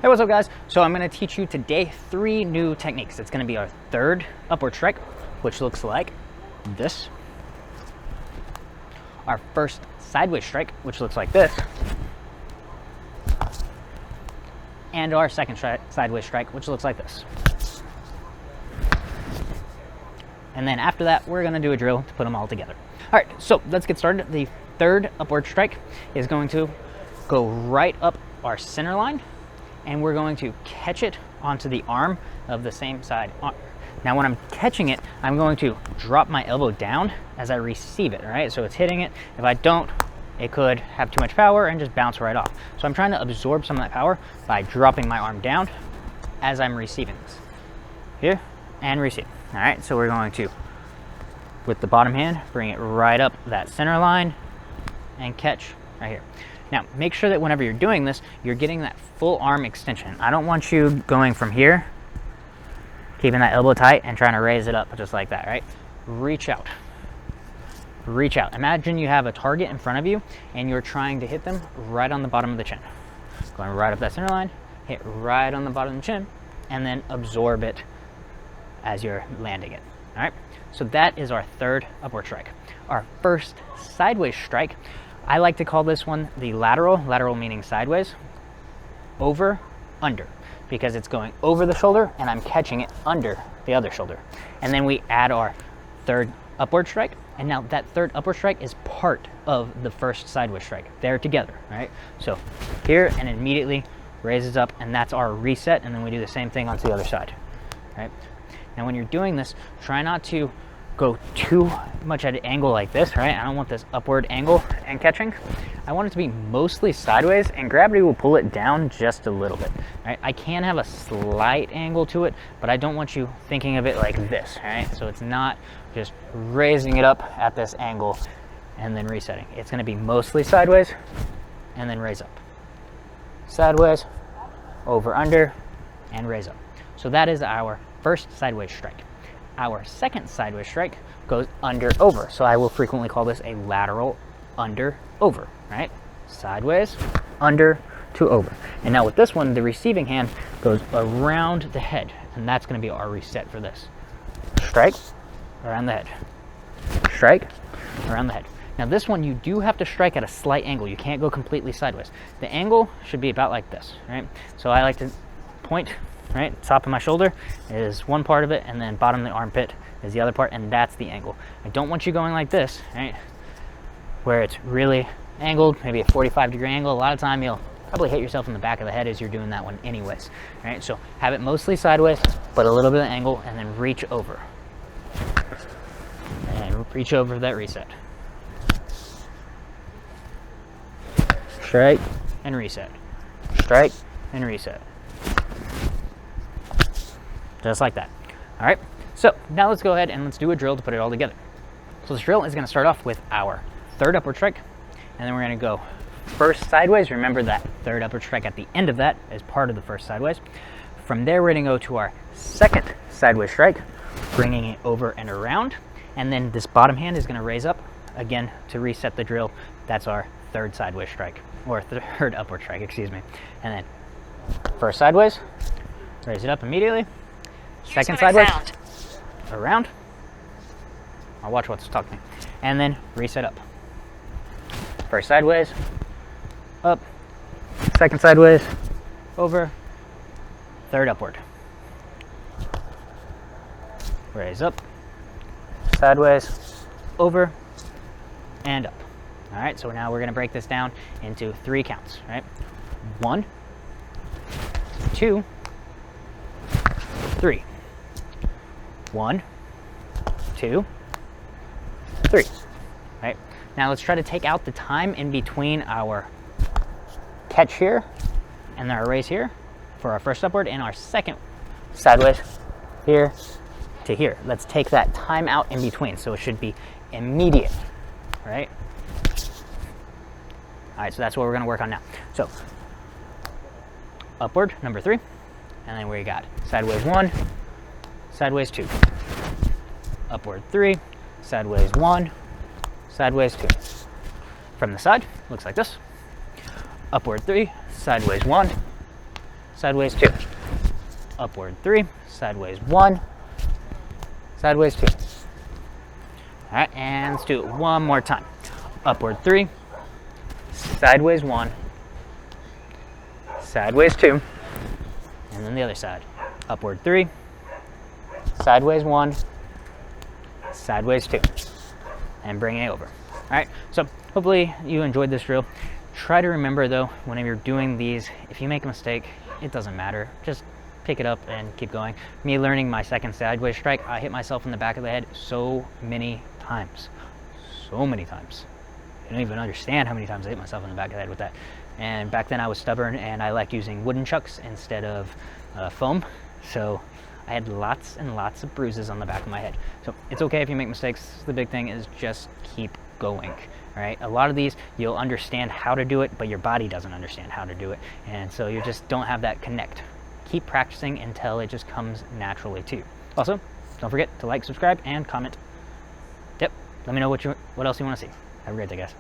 Hey, what's up guys? So I'm going to teach you today 3 new techniques. It's going to be our third upward strike, which looks like this. Our first sideways strike, which looks like this. And our second sideways strike, which looks like this. And then after that, we're going to do a drill to put them all together. All right, so let's get started. The third upward strike is going to go right up our center line, and we're going to catch it onto the arm of the same side. Now when I'm catching it, I'm going to drop my elbow down as I receive it, all right? So it's hitting it. If I don't, it could have too much power and just bounce right off. So I'm trying to absorb some of that power by dropping my arm down as I'm receiving this. Here, and receive. All right, so we're going to, with the bottom hand, bring it right up that center line and catch right here. Now, make sure that whenever you're doing this, you're getting that full arm extension. I don't want you going from here, keeping that elbow tight and trying to raise it up just like that, right? Reach out. Reach out. Imagine you have a target in front of you and you're trying to hit them right on the bottom of the chin. Going right up that center line, hit right on the bottom of the chin, and then absorb it as you're landing it, all right? So that is our third upward strike. Our first sideways strike, I like to call this one the lateral meaning sideways, over, under, because it's going over the shoulder and I'm catching it under the other shoulder. And then we add our third upward strike, and now that third upward strike is part of the first sideways strike. They're together, right? So here and immediately raises up, and that's our reset, and then we do the same thing onto the other side, right? Now when you're doing this, try not to go too much at an angle like this, right? I don't want this upward angle and catching. I want it to be mostly sideways, and gravity will pull it down just a little bit, right? I can have a slight angle to it, but I don't want you thinking of it like this, right? So it's not just raising it up at this angle and then resetting. It's going to be mostly sideways and then raise up. Sideways, over, under, and raise up. So that is our first sideways strike. Our second sideways strike goes under, over. So I will frequently call this a lateral under, over, right? Sideways, under to over. And now with this one, the receiving hand goes around the head, and that's going to be our reset for this. Strike, around the head. Strike, around the head. Now this one, you do have to strike at a slight angle. You can't go completely sideways. The angle should be about like this, right? So I like to point, right? Top of my shoulder is one part of it, and then bottom of the armpit is the other part, and that's the angle. I don't want you going like this, right? Where it's really angled, maybe a 45-degree angle. A lot of time you'll probably hit yourself in the back of the head as you're doing that one anyways, right? So have it mostly sideways, but a little bit of angle, and then reach over. And reach over that reset. Strike and reset. Strike and reset. Just like that. All right, so now let's go ahead and let's do a drill to put it all together. So this drill is going to start off with our third upward strike, and then we're going to go first sideways. Remember that third upward strike at the end of that is part of the first sideways. From there, we're going to go to our second sideways strike, bringing it over and around, and then this bottom hand is going to raise up again to reset the drill. That's our third sideways strike, or third upward strike, excuse me. And then first sideways, raise it up immediately. Second sideways, around. I'll watch what's talking. And then reset up. First sideways, up. Second sideways, over. Third upward. Raise up. Sideways, over, and up. All right, so now we're going to break this down into 3 counts, right? 1, 2, 3. 1, 2, 3. Right? Now let's try to take out the time in between our catch here and our raise here for our first upward, and our second sideways here to here. Let's take that time out in between, so it should be immediate, right? All right, so that's what we're going to work on now. So upward, number 3, and then we got sideways 1, sideways 2, upward 3, sideways 1, sideways 2. From the side, looks like this. Upward 3, sideways 1, sideways 2. Upward 3, sideways 1, sideways 2. All right, and let's do it one more time. Upward 3, sideways 1, sideways 2, and then the other side. Upward 3, sideways 1, sideways 2, and bring it over. All right, so hopefully you enjoyed this drill. Try to remember though, whenever you're doing these, if you make a mistake, it doesn't matter. Just pick it up and keep going. Me learning my second sideways strike, I hit myself in the back of the head so many times. So many times. I don't even understand how many times I hit myself in the back of the head with that. And back then I was stubborn and I liked using wooden chucks instead of foam. So I had lots and lots of bruises on the back of my head. So it's okay if you make mistakes. The big thing is just keep going. All right, a lot of these you'll understand how to do it, but your body doesn't understand how to do it. And so you just don't have that connect. Keep practicing until it just comes naturally to you. Also, don't forget to like, subscribe, and comment. Yep, let me know what else you want to see. Have a great day, guys.